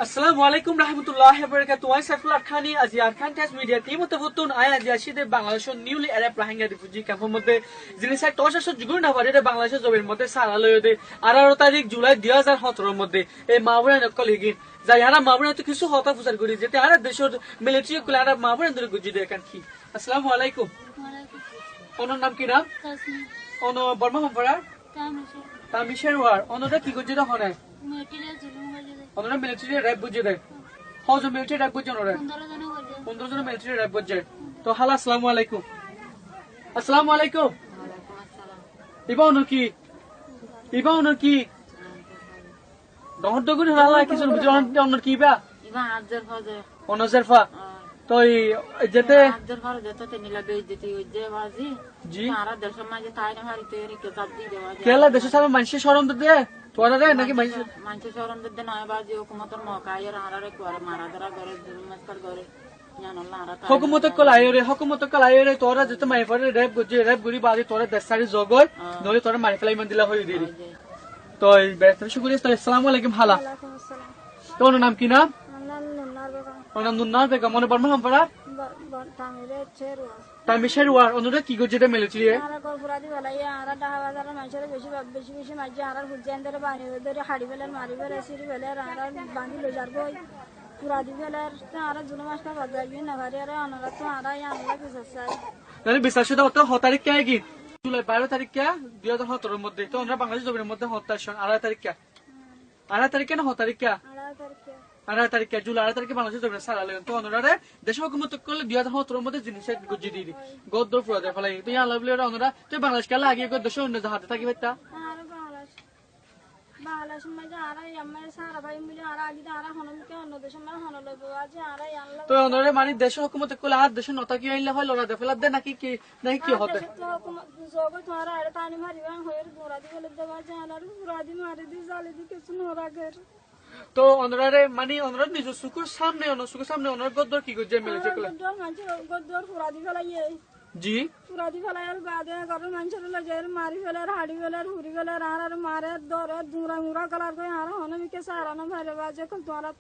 আসসালামু আলাইকুম রাহমাতুল্লাহি ওয়া বারাকাতুহু। আই সাইফুল্লাহ খানি আজি আরখান টেস মিডিয়া টিম তফতুন আই আজি আসিদে বাংলাদেশের নিউলি অ্যারাব রোহিঙ্গা রিফিউজি ক্যাম্পের মধ্যে যিনি সাই তশাশ জুগুন না পারে বাংলাদেশের জমির মধ্যে সারা লয়দে 18 তারিখ জুলাই 2017 এর মধ্যে এই মাবুরা নকল হিগিন যাই হারা মাবুরা তো কিছু হতা ফুসার করি যেতে আর দেশের মিলিটারি কুলা আর মাবুরা ধরে গুজি দে কান কি। আসসালামু আলাইকুম। ওনার নাম কি নাম? তাসমি ওনো বর্মা হমপরা তামিশে তামিশের ওয়ার ওনোটা কি গুজি দে হনে মেটিলে জুলুম করে দে ওনোরা মিলিটারি র‍্যাব বুঝে দেয় হজ মিলিটারি র‍্যাব বুঝে ওরা 15 জন করে দে 15 জন মিলিটারি র‍্যাব বুঝে তো হালা। আসসালামু আলাইকুম। আসসালামু আলাইকুম। ইবা ওনো কি দহর দগুন হালা কিছু বুঝে ওনো কি বা ইবা আজর ফাজে ওনো জারফা তো যেতে আজর ফাজে যেতে নিলা বেজ দিতে হইছে বাজি জি সারা দেশ সমাজে তাই না হারি তৈরি কে তাব দি দেওয়া যায় কেলা দেশ সারা মানুষের শরম দে তোরা রে নাকি মানুষ শরণ দিতে নয় বাজি হুকুমতের মকায়ের আরারে করে মারা ধরা করে জুলুম মাস্টার করে জানাল্লাহ আরা হকুমত কলায়রে তোরা যেতে মাই ফরে র‍্যাব গুরি বাজি তোরা দেশ সারি জগল নলে তোরা মারি ফেলাই মান দিলা হই দিলি তো বেশ শুকরিয়া। আসসালামু আলাইকুম হালা। ওয়ালাইকুম আসসালাম। তো ওর নাম কি নাম? নাম নুনার বেগম ওর নাম নুন্নার বেগম। মনে বর্মা হামপাড়া তামিরে চেরুয়া তামিশের ওয়ার অনুরা কি করছে এটা মিলিটারি আরা করপুরাদি বলাই আরা ঢাকা বাজারের মানুষের বেশি মাঝে আরা হুজেন ধরে বানি ধরে হাড়ি ফেলেন মারি ফেলে সিঁড়ি ফেলে আরা বাঁধি লো যার বই পুরাদি ফেলে আরা জুলুম মাসটা বাজাবি না ভারি আরা অনারা তো আরা আনলা কিছু চাই তাহলে বিশ্বাস তো হ তারিখ কে কি জুলাই 12 তারিখ কে 2017 এর মধ্যে তো আমরা বাংলাদেশ জমির মধ্যে হত্যা 18 তারিখ কে 18 তারিখ না 9 তারিখ কে আরা তারকে 18 তারিখ কে জুলাই 18 তারিখে বাংলাদেশ জমির সারা লাগেন তো ওনারা দেশ হুকুমত করলে 2017 এর মধ্যে জিনিস গুজি দিয়ে গদ্দর পুরা দেয় ফলাই তো আল্লাহ বলে ওনারা তো বাংলাদেশ কে লাগিয়ে দেশ অন্য হাতে থাকি ভাইতা আরা বাংলাদেশ মাঝে আরা আমার সারা ভাই মিলে আরা আগে আরা হনমকে অন্য দেশের মানে হনল আছে আরা আনলা তো ওনারা মানে দেশ হুকুমত করলে আর দেশ নতা কি আইলে হয় লড়া দে ফেলা দে নাকি কি হতে তো হুকুমত জগৎ তোমার আরে পানি মারিবা হয়ে পুরাদি বলে দেওয়া যায় আর পুরাদি মারি দি জালি দি কিছু নরা গের তো ওনারা মানে ওনারা নিজ সুকুর সামনে ওনার গদ্দর কি করছে মিলেছে কলে গদ্দর মানুষ গদ্দর পুরাদি ফেলাইয়ে জি পুরাদি ফেলাইয়ার বাদে ঘরের মানুষের লজের মারি ফেলার হাড়ি ফেলার হুড়ি ফেলার আর মারে দরে দুরা মুরা কালার করে আর হনমিকে সারানো ভালো বাজে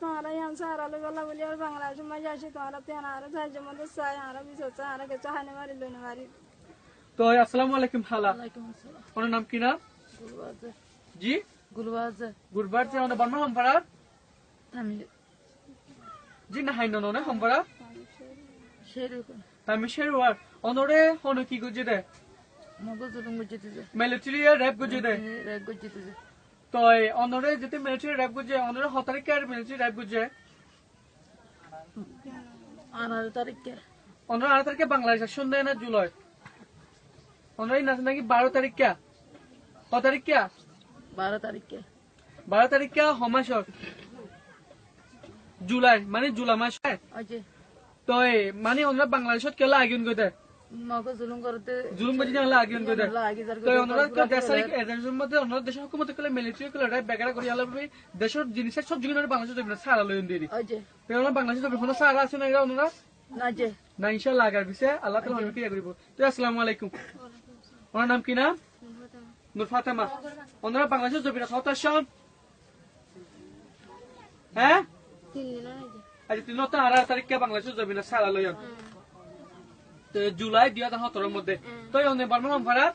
তোমারা ইয়ান সারালো গলা বলি আর বাংলাদেশ মাঝে আসি তোমারা তো আর সাহায্য মধ্যে চাই আর বিশেষ চাই আর কিছু হানি মারি লইনে মারি তো আসসালামু আলাইকুম হালা। ওয়ালাইকুম আসসালাম। ওনার নাম কি নাম? গুলবাজে জি গুলবাজে গুরবার যে ওনা বর্মা হামপাড়া আমি জি না হাইন না হামপাড়া শেরু তামিশের ওয়ার অনরে হন কি গুজি দে মগো জুলুম গুজিতে যে মিলিটারি র‍্যাব গুজি দে রেগ গুজিতে যে তো অনরে যেতে মিলিটারি র‍্যাব গুজি অনরে 7 তারিখে আর মিলিটারি র‍্যাব গুজি 18 তারিখে অনরে 8 তারিখে বাংলাদেশ সন্ধ্যা না জুলাই অনরে নাকি 12 তারিখ কে 6 তারিখ কে 12 তারিখে 12 তারিখ কে হমাসর জুলাই মানে জুলাই মাস আজে তো মানে ওনারা বাংলাদেশত কেলা আগুন গই দে মগো জুলুম করতে জুলুম গজি না আগুন গই দে লাগি যার তো ওনারা তো দেশের এজেন্সির মধ্যে ওনারা দেশ হুকুমত কলে মিলিটারি কলে রাই বেগারা করি আলাবে দেশের জিনিসের সব জিনিস বাংলাদেশ দেবে না সারা লইন দিরি আজে তো ওনারা বাংলাদেশ দেবে কোনো সারা আছে না এরা ওনারা নাজে না ইনশাআল্লাহ আগার বিষয়ে আল্লাহ তাআলা আমাকে ইয়া করিব। তো আসসালামু আলাইকুম। ওনার নাম কি নাম? নূর ফাতেমা। ওনারা বাংলাদেশ দেবে না হতাশ হ্যাঁ আজ 3 তারিখে বাংলাদেশ যাবি না সারা লইন তো জুলাই 2017 এর মধ্যে তো ওনে বর্মা হামপাড়া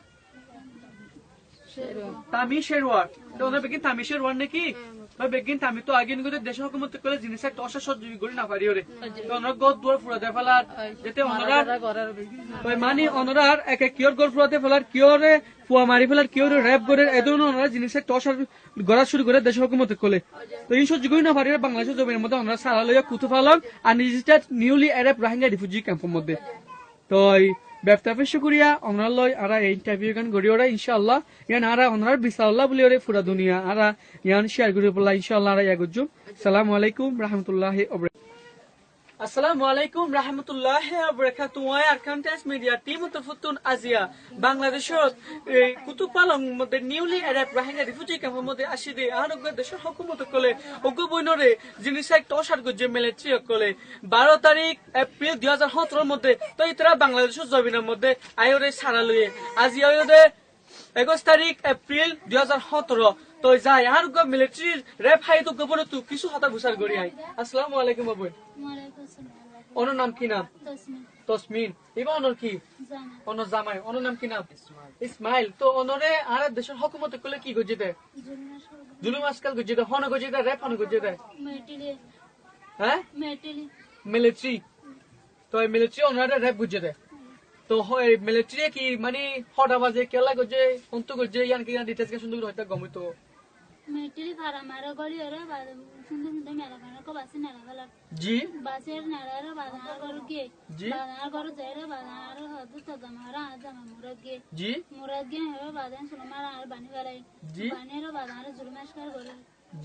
শেরু তামি শেরওয়ার তো ওনে বেগিন তামি শেরওয়ার নাকি তো বেগিন তামি তো আগে নিগতে দেশ হুকুমত করে জিনিস একটা অসহ্য গরি না পারি ওরে তো ওনার গদ দুয়ার ফুরা দে ফেলার যেতে ওনারা তো মানে ওনার এক কিওর গর ফুরাতে ফেলার কিওরে ফুয়া মারি ফেলার কিওরে র‍্যাব করে এ ধরনের ওনারা জিনিস একটা অসহ্য গড়া শুরু করে দেশ হুকুমত করে তো এই সহ্য গরি না পারি বাংলাদেশের জমির মধ্যে ওনারা সারা লইয়া কুতু ফেলাম আর নিজেটা নিউলি অ্যারাব রোহিঙ্গা রিফিউজি ক্যাম্পের মধ্যে তো ব্যবতাফে শুকরিয়া ওনার লই আরা এই ইন্টারভিউ গান গড়ি ওরা ইনশাআল্লাহ ইয়ান আরা ওনার বিসাল্লাহ বলি ওরে পুরা দুনিয়া আরা ইয়ান শেয়ার করি বলা ইনশাআল্লাহ আরা ইয়াগুজুম। আসসালামু আলাইকুম রাহমাতুল্লাহি ওয়া বারাকাতুহু। আসসালামু আলাইকুম রাহমাতুল্লাহি ওয়া বারাকাতুহু। আই আরখান টেস মিডিয়া টিম তফতুন আজিয়া বাংলাদেশত কুতুব পালং মধ্যে নিউলি অ্যারাব রোহিঙ্গা রিফিউজি ক্যাম্পের মধ্যে আসিদে আরোগ্য দেশের হুকুমত কলে অগ্য বইনরে জিনিস এক টসার গজে মিলিটারি কলে 12 তারিখ এপ্রিল 2017 এর মধ্যে তো ইতরা বাংলাদেশের জমিনের মধ্যে আইরে সারা লইয়ে আজি আইরে 21 তারিখ এপ্রিল 2017 তো যাই আর গো মিলিটারি রেপ হাই তো গোবর তো কিছু হাতা ঘুষার গড়ি আই আসসালামু আলাইকুম বাবু ওনার নাম কি নাম তসমিন এবার ওনার কি ওনার জামাই ওনার নাম কি নাম ইসমাইল তো ওনারে আর দেশের হকুমতে করলে কি গজি দেয় জুলুম আজকাল গজি দেয় হন গজি দেয় রেপ হন গজি দেয় হ্যাঁ মিলিটারি তো এই মিলিটারি ওনারে রেপ গজি দেয় তো হয় মিলিটারি কি মানে হটা বাজে কেলা গজে অন্ত গজে ইয়ান কি ইয়ান ডিটেলস কে সুন্দর হইতা গমিত মিলিটারি ফারা মারা গলি ওরে সুন্দর সুন্দর মেলা ফারা কো বাসে নেলা গলা জি বাসের নেলারে বাজার গর গে জি বাজার গর যাইরে বাজার হদু তো জামারা জামা মুরগ গে জি মুরগ গে হবে বাজার সুলমার আর বানি গলাই জি বানির বাজার জুলমাশকার গলে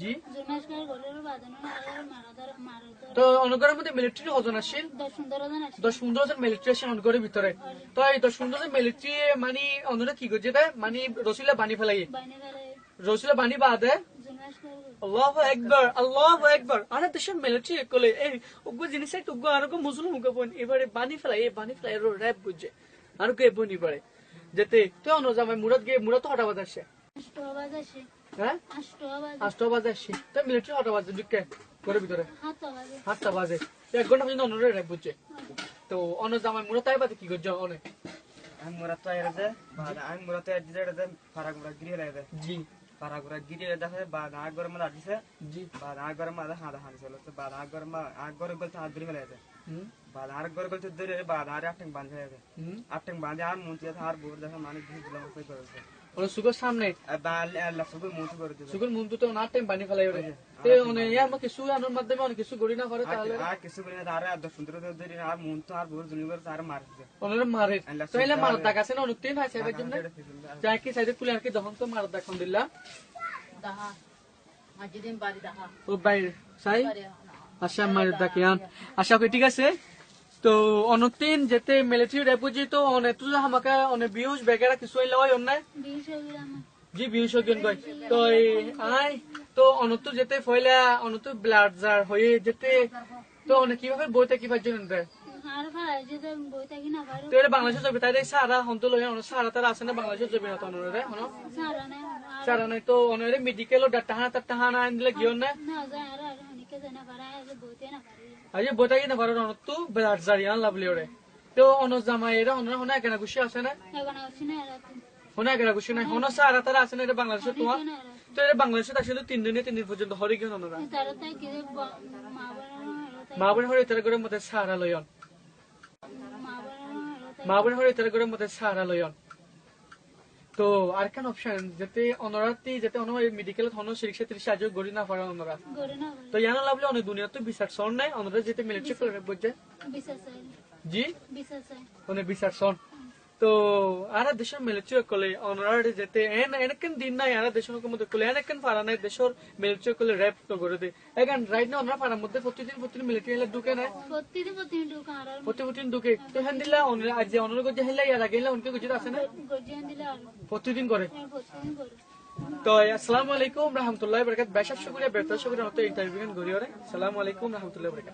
জি জুলমাশকার গলে বাজার আর মারাদার মারাদার তো অনুগরের মধ্যে মিলিটারি হজন আসছিল 10-15 জন আছে 10-15 জন মিলিটারি আসেন অনুগরের ভিতরে তো এই 10-15 জন মিলিটারি মানে অন্যরা কি গজে দেয় মানে রসুলা বানি ফেলাই বানি গলাই রসুলা বানি বাদে জুলমাশকার আল্লাহু আকবার আরে দেশের মিলিটারি কলে এই উগ্র জিনিস একটু উগ্র আর মুসলিম উগ্র বোন এবারে বানি ফেলাই র্যাপ বুঝে আর কে বনি পারে যেতে তো অন্য জামাই মুরাদ তো হঠাৎ আসে আষ্টবাজ আছে হ্যাঁ আষ্টবাজ 8 বাজে আসে তো মিলিটারি হঠাৎ বাজে ঢুকে ঘরের ভিতরে হাতবাজ 8টা বাজে 1 ঘন্টা পর্যন্ত অন্যরা র্যাপ বুঝে তো অন্য জামাই মুরাদ তাই বাদে কি করছে অনেক আমি মুরাত তো আইরা দে বাদা আমি মুরাত আইরা দে ফারাগুরা গিরি লাইদে জি ফারাগুরা গিরি দেখে বাদা আগর মা দিছে জি বাদা আগর মা হাদা হানি চলো তো বাদা আগর গল তো আদরি লাইদে হুম বাদা আগর গল তো দরে বাদা আর আটং বাঁধে লাইদে হুম আটং বাঁধে আর মুন্তি আর বোর দেখে মানে দিন দিলাম কই করেছে ওর সুগর সামনে বাল আল্লাহ সুবুল মুন্তি করে দিছে সুগর মুন্টু তো না টাইম বানি ফেলাই ওরে তে ওনে ইয়ার মধ্যে কিছু আনোর মাধ্যমে অনেক কিছু গড়ি না করে তাহলে আর কিছু বলে আর আর সুন্দর দরে আর মুন্তি আর বোর জুনি করে আর মারছে ওনারে মারে তাইলে মারার দাগ আছে না অনুতিন হয় সাহেবের জন্য যাই কি সাইডে খুলে আর কি দহন তো মারার দাগ দিলা Daha. Macidin bari daha. ও বাইরে সাই আশা মারার দাগ ইয়ান আশা করি ঠিক আছে তো অনুতিন যেতে মিলিটারি রেফিউজি তো অনেক তো আমাকে অনেক বিউজ বেগারা কিছু আইলা হয় অন্যায় 20 গ্রাম জি 20 জন কই তো আই তো অনত যেতে ফয়লা অনত ব্লাড জার হয়ে যেতে তো অনেক কিভাবে বইতে কিভাবে জন্য দেয় আর ভাই যে বইতা কি না পারো তো এটা বাংলাদেশে যাবে তাই সারা হন্ত লই সারা তারা আছে না বাংলাদেশে যাবে না তো অনরে হনো সারা না সারা নাই তো অনরে মেডিকেল ডাটা হানা আনলে গিয়ে না না যায় আর অনেকে জানা পারা যে বইতে না পারে আজ বইটা কি না পারো অনত তো ব্লাড জার ইয়ান লাভলি ওরে তো অন জামাই এরা অনরে হনা কেন খুশি আছে না এখন আসছে না রাত হনা কেন খুশি না হনো সারা তারা আছে না এটা বাংলাদেশে তোমার তো এটা বাংলাদেশে আসলে 3 দিন পর্যন্ত হরি গিয়ে অনরা তারা তাই কি মা বোন হরে তার ঘরের মধ্যে সারা লয়ন মা বোন হরে তার ঘরের মধ্যে সারা লয়ন তো আর কেন অপশন যেতে অনরাতি যেতে অন মেডিকেল হন শিরিকশা 30 আজ গড়ি না পারে অনরা করে না তো ইয়ানা লাভলে অনেক দুনিয়া তো বিচার সন নাই অনরা যেতে মিলিটারি করে বুঝছে বিশ্বাস জি বিশ্বাস অনেক বিচার সন তো আর দেশের মিলিটারি কলে অনরা যেতে এনেকেন দিন নাই আর দেশের মধ্যে কলে এনেকেন পারা নাই দেশের মিলিটারি কলে র্যাপ তো করে দে এখন রাইট না অনরা পারার মধ্যে প্রতিদিন মিলিটারি এলে ঢুকে না প্রতিদিন ঢুকা আর প্রতিদিন ঢুকে তো হ্যান দিলা আজ যে অনরা গজে হেলা ইয়ার আগে হেলা অনকে গজে আছে না গজিয়ান দিলে আর প্রতিদিন করে প্রতিদিন করে তো আসসালামু আলাইকুম রাহমাতুল্লাহি ওয়া বারাকাতুহু বেশাব শুকরিয়া বেহতর শুকরিয়া হতে ইন্টারভিউ করি ওরে আসসালামু আলাইকুম রাহমাতুল্লাহি ওয়া বারাকাতুহু